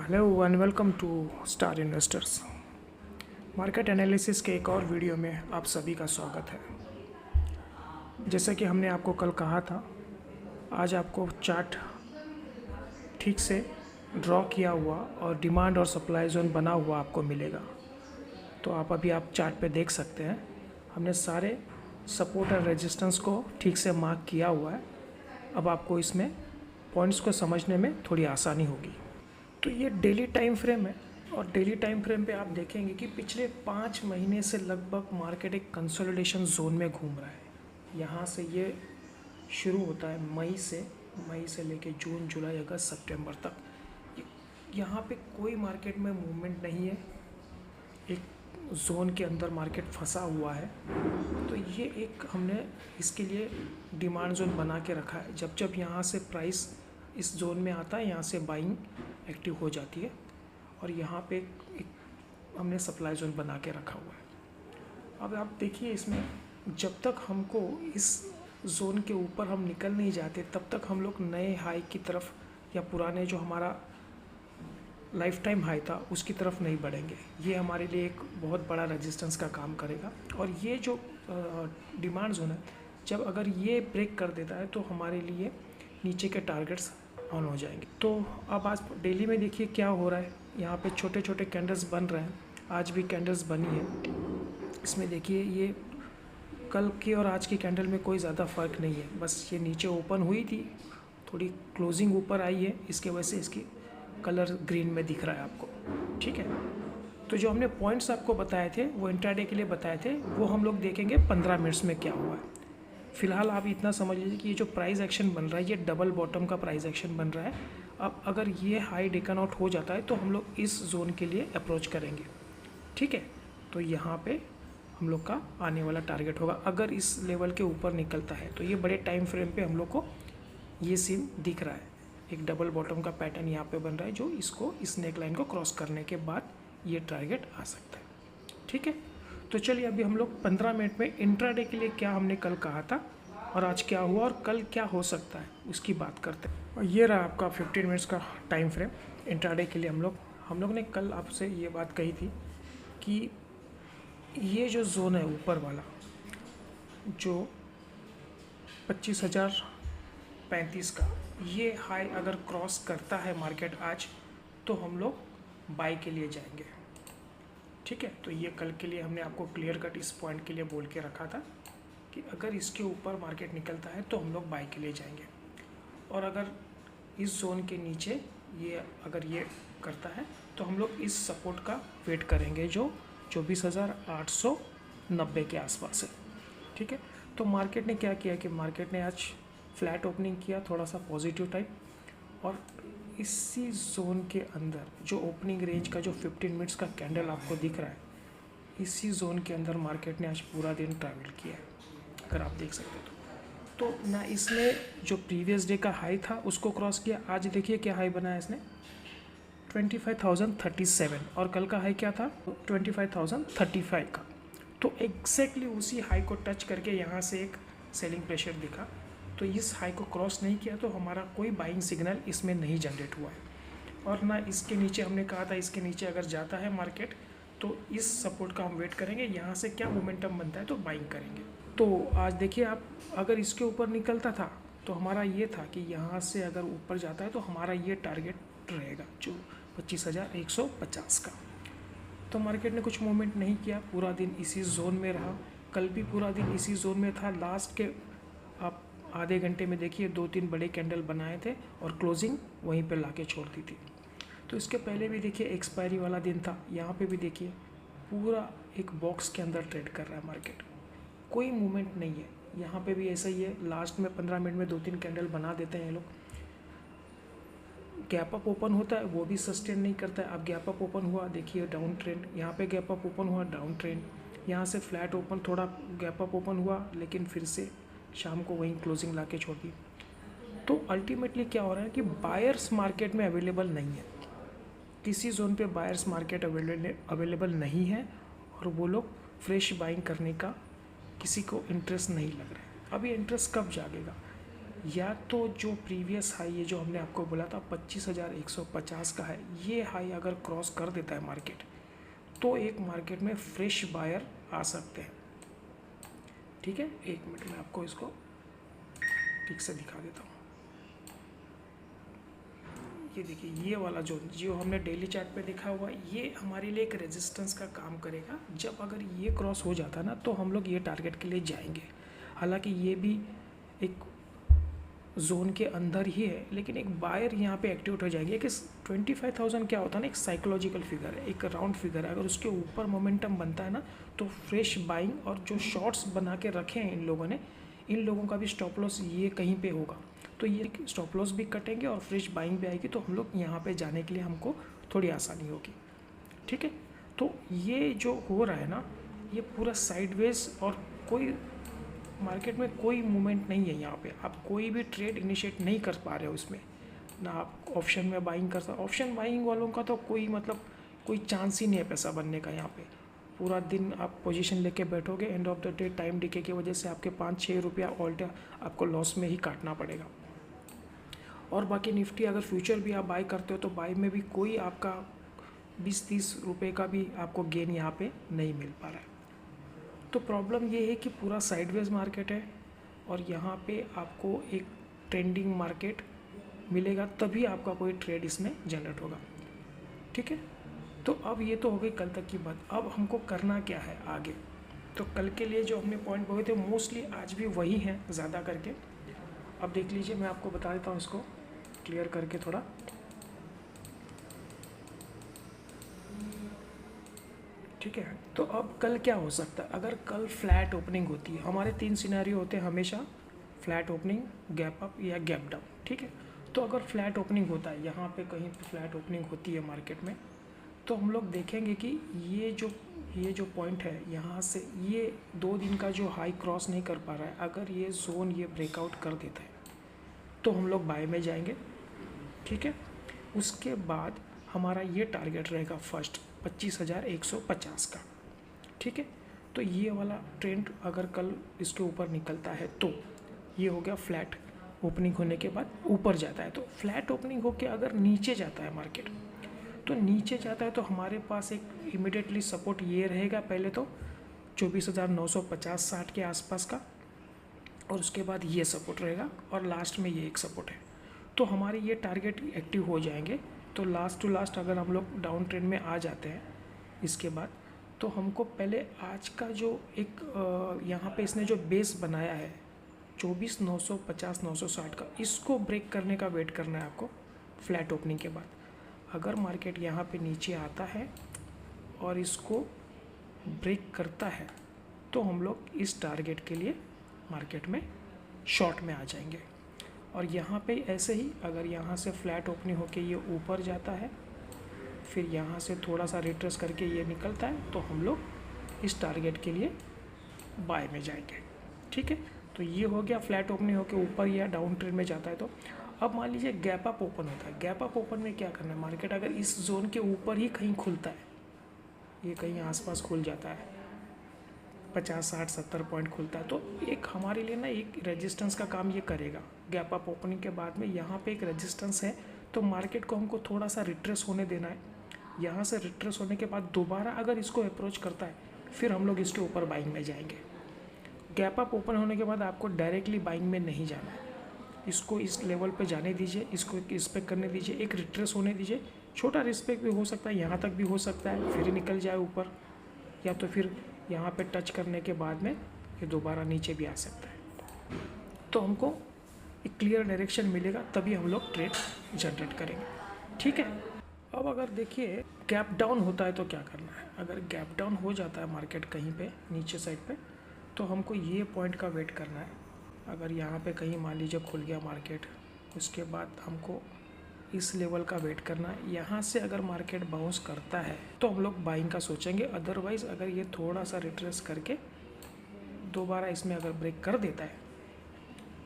Hello and welcome to star investors. Market analysis के एक और वीडियो में आप सभी का स्वागत है। जैसा कि हमने आपको कल कहा था, आज आपको चार्ट ठीक से ड्रॉ किया हुआ और डिमांड और सप्लाई जोन बना हुआ आपको मिलेगा। तो आप चार्ट पे देख सकते हैं, हमने सारे सपोर्ट और रेजिस्टेंस को ठीक से मार्क किया हुआ है। अब आपको इसमें पॉइंट्स को समझने में थोड़ी आसानी होगी। तो ये डेली टाइम फ्रेम है और डेली टाइम फ्रेम पे आप देखेंगे कि पिछले 5 महीने से लगभग मार्केट एक कंसोलिडेशन जोन में घूम रहा है। यहाँ से ये शुरू होता है मई से लेके जून, जुलाई, अगस्त, सितंबर तक। यहाँ पे कोई मार्केट में मूवमेंट नहीं है, एक जोन के अंदर मार्केट फंसा हुआ है। तो ये एक हमने इसके लिए डिमांड जोन बना के रखा है। जब जब यहाँ से प्राइस इस जोन में आता है, यहाँ से बाइंग एक्टिव हो जाती है और यहाँ पे एक हमने सप्लाई जोन बना के रखा हुआ है। अब आप देखिए, इसमें जब तक हमको इस जोन के ऊपर हम निकल नहीं जाते, तब तक हम लोग नए हाई की तरफ या पुराने जो हमारा लाइफ टाइम हाई था उसकी तरफ नहीं बढ़ेंगे। ये हमारे लिए एक बहुत बड़ा रेजिस्टेंस का काम करेगा। और ये जो डिमांड जोन है, जब अगर ये ब्रेक कर देता है तो हमारे लिए नीचे के टारगेट्स ऑन हो जाएंगे। तो अब आज डेली में देखिए क्या हो रहा है। यहाँ पे छोटे छोटे कैंडल्स बन रहे हैं, आज भी कैंडल्स बनी है। इसमें देखिए ये कल की और आज की कैंडल में कोई ज़्यादा फ़र्क नहीं है, बस ये नीचे ओपन हुई थी, थोड़ी क्लोजिंग ऊपर आई है, इसके वजह से इसकी कलर ग्रीन में दिख रहा है आपको। ठीक है, तो जो हमने पॉइंट्स आपको बताए थे, वो इंट्राडे के लिए बताए थे, वो हम लोग देखेंगे 15 मिनट्स में क्या हुआ है। फ़िलहाल आप इतना समझ लीजिए कि ये जो प्राइस एक्शन बन रहा है, ये डबल बॉटम का प्राइस एक्शन बन रहा है। अब अगर ये हाई टेकन आउट हो जाता है तो हम लोग इस जोन के लिए अप्रोच करेंगे। ठीक है, तो यहाँ पे हम लोग का आने वाला टारगेट होगा। अगर इस लेवल के ऊपर निकलता है तो ये बड़े टाइम फ्रेम पे हम लोग को ये सीन दिख रहा है। एक डबल बॉटम का पैटर्न यहाँ पे बन रहा है, जो इसको इस नेक लाइन को क्रॉस करने के बाद ये टारगेट आ सकता है। ठीक है, तो चलिए अभी हम लोग 15 मिनट में इंट्राडे के लिए क्या हमने कल कहा था और आज क्या हुआ और कल क्या हो सकता है उसकी बात करते हैं। और ये रहा आपका 15 मिनट्स का टाइम फ्रेम इंट्राडे के लिए। हम लोग ने कल आपसे ये बात कही थी कि ये जो जोन है ऊपर वाला, जो 25,035 का, ये हाई अगर क्रॉस करता है मार्केट आज, तो हम लोग बाई के लिए जाएंगे। ठीक है, तो ये कल के लिए हमने आपको क्लियर कट इस पॉइंट के लिए बोल के रखा था कि अगर इसके ऊपर मार्केट निकलता है तो हम लोग बाई के लिए जाएंगे। और अगर इस जोन के नीचे ये अगर ये करता है तो हम लोग इस सपोर्ट का वेट करेंगे, जो 24,890 के आसपास है। ठीक है, तो मार्केट ने क्या किया कि मार्केट ने आज फ्लैट ओपनिंग किया, थोड़ा सा पॉजिटिव टाइप, और इसी जोन के अंदर जो ओपनिंग रेंज का जो 15 मिनट्स का कैंडल आपको दिख रहा है, इसी जोन के अंदर मार्केट ने आज पूरा दिन ट्रैवल किया है, अगर आप देख सकते हो तो ना इसने जो प्रीवियस डे का हाई था उसको क्रॉस किया। आज देखिए क्या हाई बनाया इसने, 25,037, और कल का हाई क्या था, 25,035 का। तो एग्जैक्टली उसी हाई को टच करके यहाँ से एक सेलिंग प्रेशर दिखा, तो इस हाई को क्रॉस नहीं किया तो हमारा कोई बाइंग सिग्नल इसमें नहीं जनरेट हुआ है। और ना इसके नीचे, हमने कहा था इसके नीचे अगर जाता है मार्केट तो इस सपोर्ट का हम वेट करेंगे, यहाँ से क्या मोमेंटम बनता है तो बाइंग करेंगे। तो आज देखिए आप, अगर इसके ऊपर निकलता था तो हमारा ये था कि यहाँ से अगर ऊपर जाता है तो हमारा ये टारगेट रहेगा जो 25,150 का। तो मार्केट ने कुछ मूवमेंट नहीं किया, पूरा दिन इसी जोन में रहा। कल भी पूरा दिन इसी जोन में था। लास्ट के आप आधे घंटे में देखिए 2-3 बड़े कैंडल बनाए थे और क्लोजिंग वहीं पे लाके छोड़ दी थी। तो इसके पहले भी देखिए एक्सपायरी वाला दिन था, यहाँ पे भी देखिए पूरा एक बॉक्स के अंदर ट्रेड कर रहा है मार्केट, कोई मूवमेंट नहीं है। यहाँ पे भी ऐसा ही है, लास्ट में 15 मिनट में 2-3 कैंडल बना देते हैं ये लोग। गैप अप ओपन होता है, वो भी सस्टेन नहीं करता है। अब गैप अप ओपन हुआ, देखिए डाउन ट्रेंड, यहाँ पे गैप अप ओपन हुआ, डाउन ट्रेंड, यहाँ से फ्लैट ओपन, थोड़ा गैप अप ओपन हुआ, लेकिन फिर से शाम को वहीं क्लोजिंग ला के छोड़ दी। तो अल्टीमेटली क्या हो रहा है कि बायर्स मार्केट में अवेलेबल नहीं है, किसी जोन पे बायर्स मार्केट अवेलेबल नहीं है, और वो लोग फ्रेश बाइंग करने का किसी को इंटरेस्ट नहीं लग रहा है। अब ये इंटरेस्ट कब जागेगा, या तो जो प्रीवियस हाई ये जो हमने आपको बोला था 25,150 का है, ये हाई अगर क्रॉस कर देता है मार्केट, तो एक मार्केट में फ्रेश बायर आ सकते हैं। ठीक है, एक मिनट में आपको इसको ठीक से दिखा देता हूँ। ये देखिए, ये वाला जो हमने डेली चार्ट पे देखा हुआ, ये हमारे लिए एक रेजिस्टेंस का काम करेगा। जब अगर ये क्रॉस हो जाता है ना, तो हम लोग ये टारगेट के लिए जाएंगे। हालांकि ये भी एक जोन के अंदर ही है, लेकिन एक बायर यहाँ पे एक्टिवेट हो जाएंगे कि 25,000 क्या होता है ना, एक साइकोलॉजिकल फिगर है, एक राउंड फिगर है। अगर उसके ऊपर मोमेंटम बनता है ना, तो फ्रेश बाइंग और जो शॉर्ट्स बना के रखे हैं इन लोगों ने, इन लोगों का भी स्टॉप लॉस ये कहीं पे होगा, तो ये स्टॉप लॉस भी कटेंगे और फ्रेश बाइंग भी आएगी, तो हम लोग यहाँ पे जाने के लिए हमको थोड़ी आसानी होगी। ठीक है, तो ये जो हो रहा है ना, ये पूरा साइडवेज और कोई मार्केट में कोई मूवमेंट नहीं है। यहाँ पे आप कोई भी ट्रेड इनिशिएट नहीं कर पा रहे हो इसमें, ना आप ऑप्शन में बाइंग कर सकते। ऑप्शन बाइंग वालों का तो कोई मतलब कोई चांस ही नहीं है पैसा बनने का। यहाँ पे पूरा दिन आप पोजीशन लेके बैठोगे, end of the day time decay की वजह से आपके 5-6 रुपया ऑल्टा आपको लॉस में ही काटना पड़ेगा। और बाकी निफ्टी अगर फ्यूचर भी आप बाय करते हो, तो बाय में भी कोई आपका 20-30 रुपये का भी आपको गेन यहाँ पे नहीं मिल पा रहा है। तो प्रॉब्लम ये है कि पूरा साइडवेज मार्केट है, और यहाँ पे आपको एक ट्रेंडिंग मार्केट मिलेगा, तभी आपका कोई ट्रेड इसमें जनरेट होगा। ठीक है, तो अब ये तो हो गई कल तक की बात। अब हमको करना क्या है आगे? तो कल के लिए जो हमने पॉइंट बोले थे, मोस्टली आज भी वही हैं ज़्यादा करके। अब देख लीजिए, मैं आपको बता देता हूँ इसको क्लियर करके थोड़ा। ठीक है, तो अब कल क्या हो सकता है? अगर कल फ्लैट ओपनिंग होती है, हमारे 3 सिनेरियो होते हैं हमेशा, फ्लैट ओपनिंग, गैप अप या गैप डाउन। ठीक है, तो अगर फ्लैट ओपनिंग होता है, यहाँ पे कहीं फ्लैट ओपनिंग होती है मार्केट में, तो हम लोग देखेंगे कि ये जो पॉइंट है, यहाँ से ये 2 दिन का जो हाई क्रॉस नहीं कर पा रहा है, अगर ये जोन ये ब्रेकआउट कर देता है, तो हम लोग बाय में जाएंगे। ठीक है, उसके बाद हमारा ये टारगेट रहेगा फर्स्ट 25,150 का। ठीक है, तो ये वाला ट्रेंड अगर कल इसके ऊपर निकलता है, तो ये हो गया फ्लैट ओपनिंग होने के बाद ऊपर जाता है। तो फ्लैट ओपनिंग होके अगर नीचे जाता है मार्केट, तो नीचे जाता है, तो हमारे पास एक इमिडिएटली सपोर्ट ये रहेगा, पहले तो 24,950-60 के आसपास का, और उसके बाद ये सपोर्ट रहेगा, और लास्ट में ये एक सपोर्ट है। तो हमारे ये टारगेट एक्टिव हो जाएंगे। तो लास्ट टू लास्ट अगर हम लोग डाउन ट्रेंड में आ जाते हैं इसके बाद, तो हमको पहले आज का जो एक यहाँ पे इसने जो बेस बनाया है 24,950-960 का, इसको ब्रेक करने का वेट करना है आपको फ्लैट ओपनिंग के बाद। अगर मार्केट यहाँ पे नीचे आता है और इसको ब्रेक करता है, तो हम लोग इस टारगेट के लिए मार्केट में शॉर्ट में आ जाएंगे। और यहाँ पे ऐसे ही अगर यहाँ से फ्लैट ओपनिंग होके ये ऊपर जाता है, फिर यहाँ से थोड़ा सा रिट्रेस करके ये निकलता है, तो हम लोग इस टारगेट के लिए बाय में जाएंगे। ठीक है, तो ये हो गया फ्लैट ओपनिंग होके ऊपर या डाउन ट्रेंड में जाता है। तो अब मान लीजिए गैप अप ओपन होता है। गैप अप ओपन में क्या करना है? मार्केट अगर इस जोन के ऊपर ही कहीं खुलता है, ये कहीं आसपास खुल जाता है, 50, 60, 70 पॉइंट खुलता है, तो एक हमारे लिए ना एक रेजिस्टेंस का काम ये करेगा। गैप अप ओपनिंग के बाद में यहाँ पे एक रेजिस्टेंस है, तो मार्केट को हमको थोड़ा सा रिट्रेस होने देना है। यहाँ से रिट्रेस होने के बाद दोबारा अगर इसको अप्रोच करता है, फिर हम लोग इसके ऊपर बाइंग में जाएंगे। गैप अप ओपन होने के बाद आपको डायरेक्टली बाइंग में नहीं जाना है, इसको इस लेवल पे जाने दीजिए, इसको एक रिस्पेक्ट करने दीजिए, एक रिट्रेस होने दीजिए। छोटा रिस्पेक्ट भी हो सकता है, यहाँ तक भी हो सकता है, फिर निकल जाए ऊपर, या तो फिर यहाँ पे टच करने के बाद में ये दोबारा नीचे भी आ सकता है। तो हमको एक क्लियर डायरेक्शन मिलेगा, तभी हम लोग ट्रेड जनरेट करेंगे। ठीक है, अब अगर देखिए गैप डाउन होता है तो क्या करना है? अगर गैप डाउन हो जाता है मार्केट कहीं पे नीचे साइड पे, तो हमको ये पॉइंट का वेट करना है। अगर यहाँ पे कहीं मान लीजिए खुल गया मार्केट, उसके बाद हमको इस लेवल का वेट करना है। यहाँ से अगर मार्केट बाउंस करता है तो हम लोग बाइंग का सोचेंगे, अदरवाइज़ अगर ये थोड़ा सा रिट्रेस करके दोबारा इसमें अगर ब्रेक कर देता है,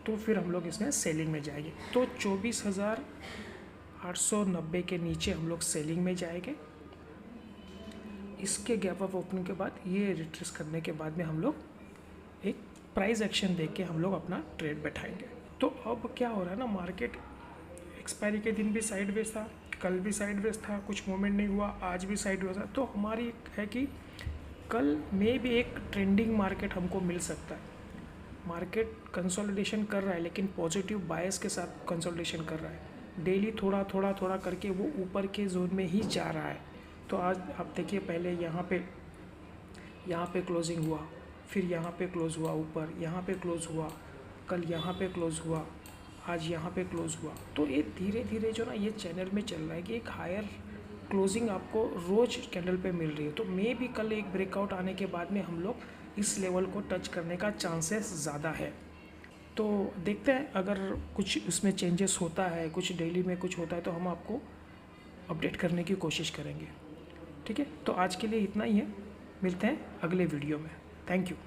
तो फिर हम लोग इसमें सेलिंग में जाएंगे। तो 24,890 के नीचे हम लोग सेलिंग में जाएंगे। इसके गैप अप ओपनिंग के बाद ये रिट्रेस करने के बाद में हम लोग एक प्राइस एक्शन देख के हम लोग अपना ट्रेड बैठाएंगे। तो अब क्या हो रहा है ना, मार्केट एक्सपायरी के दिन भी साइडवेज था, कल भी साइडवेज था, कुछ मूवमेंट नहीं हुआ, आज भी साइडवेज था। तो हमारी है कि कल में भी एक ट्रेंडिंग मार्केट हमको मिल सकता है। मार्केट कंसोलिडेशन कर रहा है, लेकिन पॉजिटिव बायस के साथ कंसोलिडेशन कर रहा है। डेली थोड़ा थोड़ा थोड़ा करके वो ऊपर के जोन में ही जा रहा है। तो आज आप देखिए, पहले यहाँ पे क्लोजिंग हुआ, फिर यहाँ पे क्लोज़ हुआ ऊपर, यहाँ पे क्लोज़ हुआ, कल यहाँ पे क्लोज़ हुआ, आज यहाँ पे क्लोज़ हुआ। तो ये धीरे धीरे जो ना ये चैनल में चल रहा है कि एक हायर क्लोजिंग आपको रोज़ कैंडल पे मिल रही है। तो मे भी कल एक ब्रेकआउट आने के बाद में हम लोग इस लेवल को टच करने का चांसेस ज़्यादा है। तो देखते हैं, अगर कुछ उसमें चेंजेस होता है, कुछ डेली में कुछ होता है, तो हम आपको अपडेट करने की कोशिश करेंगे। ठीक है, तो आज के लिए इतना ही है। मिलते हैं अगले वीडियो में। Thank you.